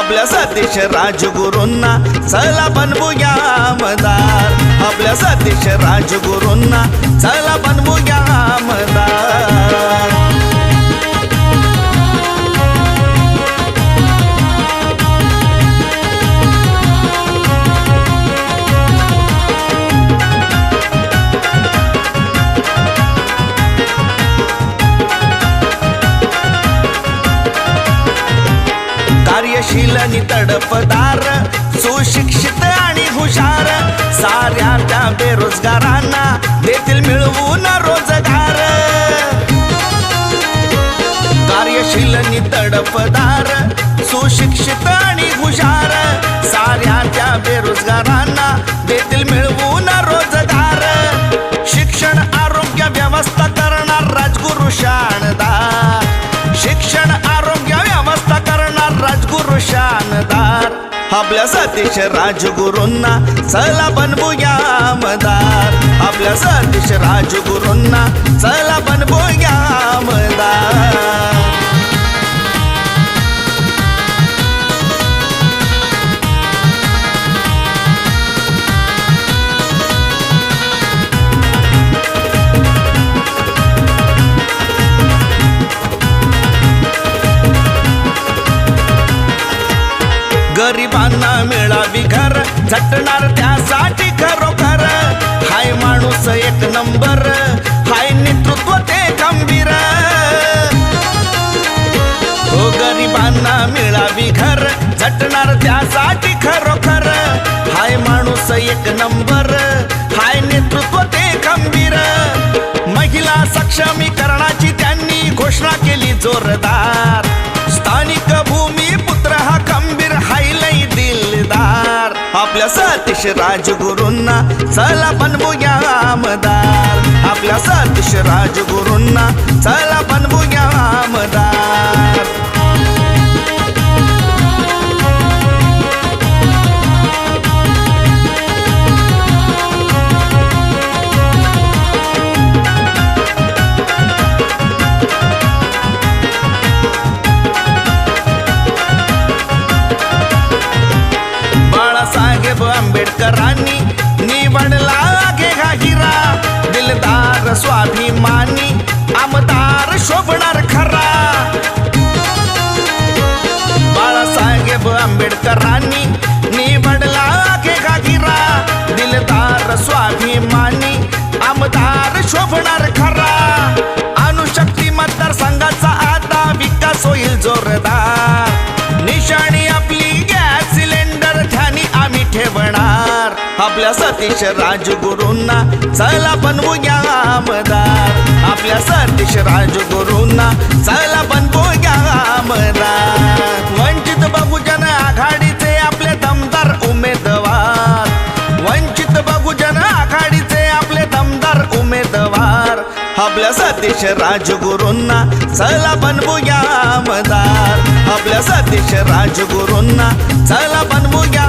आपल्या सतीश राजगुरूंना चला बनवूया आमदार, आपल्या सतीश राजगुरूंना चला बनवूया आमदार. कार्यशील आणि तडफदार, सुशिक्षित आणि हुशार, साऱ्या त्या बेरोजगारांना देतील मिळवून रोजगार. कार्यशील आणि तडफदार, सुशिक्षित आणि हुशार, साऱ्या त्या बेरोजगारांना देतील मिळवून रोजगार. शिक्षण आरोग्य व्यवस्था करणार राजगुरू शानदार, शिक्षण आरोग्य व्यवस्था करणार राजगुरू शानदार. आपल्या सतीश राजगुरूंना चला बनवूया आमदार, आपल्या सतीश राजगुरूंना चला बनवूया आमदार. गरिबांना मिळावी घर, झटणार त्यासाठी खरोखर. हाय माणूस एक नंबर, हाय नेतृत्व ते खंबीर. हो गरिबांना मिळावी घर, झटणार त्यासाठी खरोखर. हाय माणूस एक नंबर, हाय नेतृत्व ते खंबीर. महिला सक्षमीकरणाची त्यांनी घोषणा केली जोरदार. स्थानिक भूमी पुत्र हा खंबीर, हाय लई दिलदार. आपल्या सतीश राजगुरूंना चला बनवूया आमदार, आपल्या सतीश राजगुरूंना चला बनवूया आमदार. बाळासाहेब आंबेडकरांनी निवडला घे हा हिरा, दिलदार स्वाभिमानी आमदार शोभणार खरा. बाळासाहेब आंबेडकरांनी निवडला घे हा हिरा, दिलदार स्वाभिमानी आमदार शोभणार खरा. अणुशक्ती मतदारसंघाचा आता विकास होईल जोरदार. निशाणी आपली गॅस सिलेंडर ध्यानी आम्ही ठेवणार, आपल्या सतीश राजगुरूंना चला बनवूया आमदार, आपल्या सतीश राजगुरूंना चला बनवूया आमदार. वंचित बहुजन आघाडीचे आपले दमदार उमेदवार, वंचित बहुजन आघाडीचे आपले दमदार उमेदवार. आपल्या सतीश राजगुरूंना चला बनवूया आमदार, आपल्या सतीश राजगुरूंना चला बनवूया